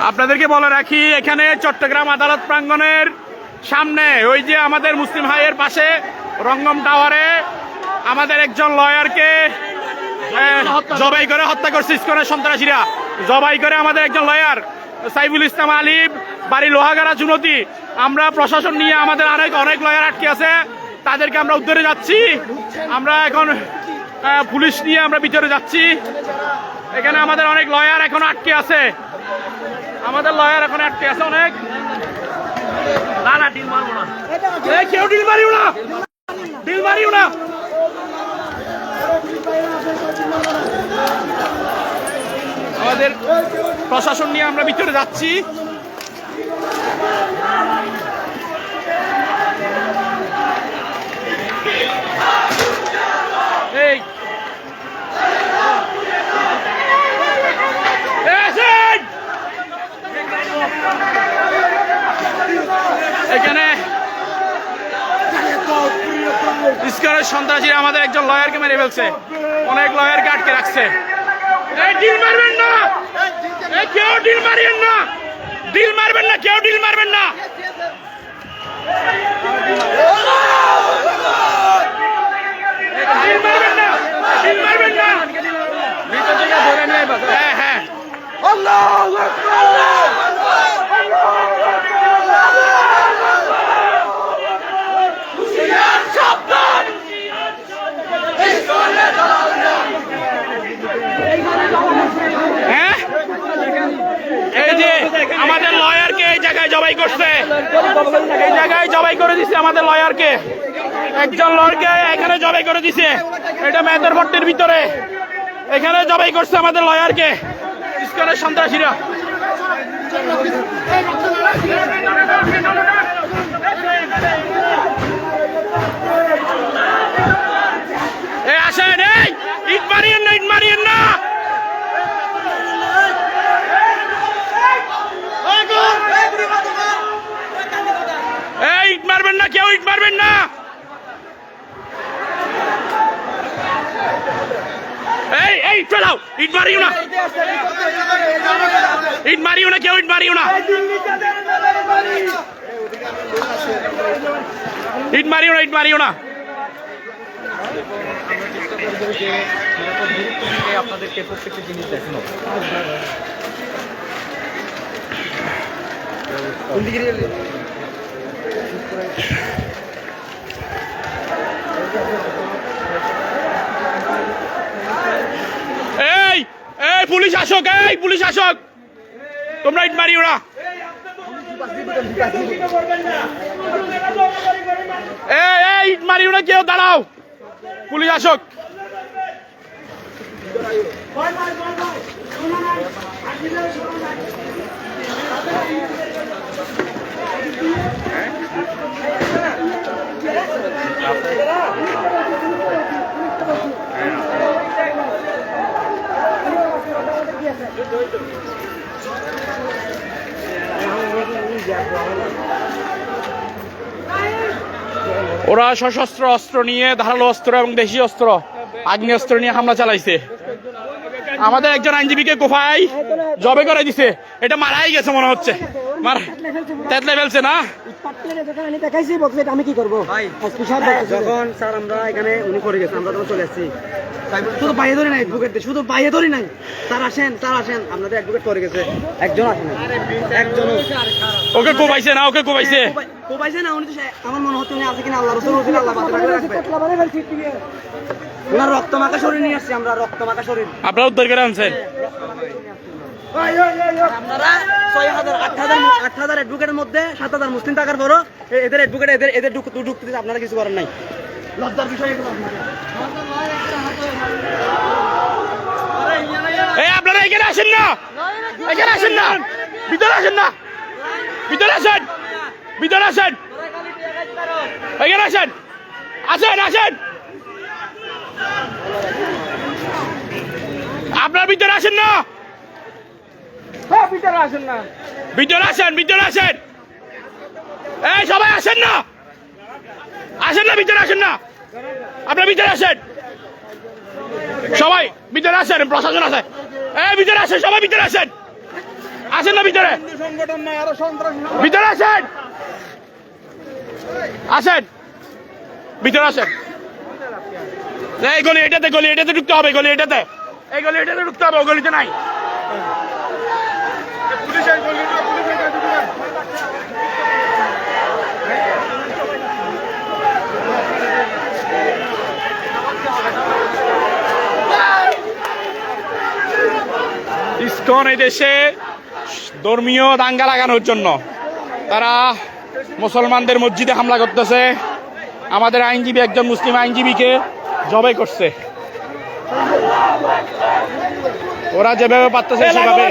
আপনাদেরকে বলে রাখি, এখানে চট্টগ্রাম আদালত প্রাঙ্গণের সামনে ওই যে আমাদের মুসলিম হাইয়ের পাশে রঙ্গম টাওয়ারে আমাদের একজন লয়ারকে জবাই করে হত্যা করছে ইসকনের সন্ত্রাসীরা। জবাই করে আমাদের একজন লয়ার সাইফুল ইসলাম আলিফ, বাড়ি লোহাগাড়া চুনতি। আমরা প্রশাসন নিয়ে আমাদের অনেক লয়ার আটকে আছে, তাদেরকে আমরা উদ্ধারে যাচ্ছি। আমরা এখন পুলিশ নিয়ে আমরা ভিতরে যাচ্ছি। এখানে আমাদের অনেক লয়ার এখন আটকে আছে, আমাদের লয়ার এখন আটকে আছে অনেক। না না, ডিল মারবো না, কেউ ডিল মারিও না, ডিল মারিও না। আমাদের প্রশাসন নিয়ে আমরা ভিতরে যাচ্ছি। এই এখানে ইসকনের সন্ত্রাসীরা আমাদের একজন লয়ারকে মেরে ফেলছে, অনেক লয়ারকে আটকে রাখছে। ডিল মারবেন না, কেউ ডিল মারিয়েন না, ডিল মারবেন না, কেউ ডিল মারবেন না। ডিল মারবেন না, ডিল মারবেন না। হ্যাঁ হ্যাঁ, আল্লাহু আকবার, এই যে আমাদের লয়ারকে এই জায়গায় জবাই করছে, এই জায়গায় জবাই করে দিছে আমাদের লয়ারকে, একজন লয়ারকে এখানে জবাই করে দিছে। এটা মেহেরপট্টির ভিতরে এখানে জবাই করছে আমাদের লয়ারকে ইসকনের সন্ত্রাসীরা। এই আসেন, এই ইট মারিয়েন না, ইট মারিয়েন না। এই ইট মারবেন না, কেউ ইট মারবেন না। এই এই চলাও, ইট মারিও না, ইট মারিও না, কেউ ইট মারিও না, ইট মারিও না, ইট মারিও না। আপনাদেরকে প্রত্যেকটা জিনিস দেখানো। এই এই পুলিশ আসক, এই পুলিশ আসক, তোমরা ইট মারিও না। এই ইট মারিও না, কেউ দাঁড়াও, পুলিশ আসক। ওরা সশস্ত্র অস্ত্র নিয়ে, ধারালো অস্ত্র এবং দেশি অস্ত্র, আগ্নেয়াস্ত্র নিয়ে হামলা চালাইছে। আমাদের একজন আইনজীবীকে কোফায় জবে করে দিছে, এটা মারাই গেছে মনে হচ্ছে, তেতলে ফেলছে না। আমি কি করবো যখন স্যার আমরা এখানে উনি করে গেছে, আমরা তখন চলে আসছি, শুধু বাইরে ধরে নাই অ্যাডভোকেট, শুধু বাইরে ধরে নাই। স্যার আসেন, স্যার আসেন, আপনাদের অ্যাডভোকেট করে গেছে, একজন আসেন, একজন ওকে কোবাইছে না, ওকে কোবাইছে কোবাইছে না। উনি তো আমার মনে হচ্ছে উনি আছে কিনা আল্লাহ রসুল, আল্লাহ বাঁচে রাখবে। ওনার রক্ত মাখা শরীর নিয়ে আসছি আমরা, রক্ত মাখা শরীর আপনারা উদ্ধার করে আনছেন। আপনারা 6,000 8,000 অ্যাডভোকেটের মধ্যে 7,000 মুসলিম টাকার পরও এদের অ্যাডভোকেট এদের ঢুকতে দিতে আপনারা কিছু করেন নাই, লজ্জার বিষয় এগুলো। এই আপনারা এখানে আসেন না, এখানে আসেন না, ভিতরে আসেন না, ভিতরে আসেন, ভিতরে আসেন, এখানে আসেন, আসেন আসেন, আপনার ভিতরে আসেন না, ভিতরে আসেন না, ভিতরে আসেন, ভিতরে আসেন। এই সবাই আসেন না, আসেন না, ভিতরে আসেন না, আপনার ভিতরে আসেন, সবাই ভিতরে আসেন, প্রশাসন আছে। এই ভিতরে আসেন, সবাই ভিতরে আসেন, আসেন না ভিতরে, সংগঠন নাই, আরো সন্ত্রাসী ভিতরে আসেন, আসেন ভিতরে আসেন। এই গলি এটাতে ঢুকতে হবে, গলি এটাতে, এই গলি এটাতে ঢুকতে হবে, ও গলিতে নাই। ইসকন এই দেশে ধর্মীয় দাঙ্গা লাগানোর জন্য তারা মুসলমানদের মসজিদে হামলা করতেছে, আমাদের আইনজীবী একজন মুসলিম আইনজীবীকে জবাই করছে। ওরা যেভাবে পারতেছে সেভাবে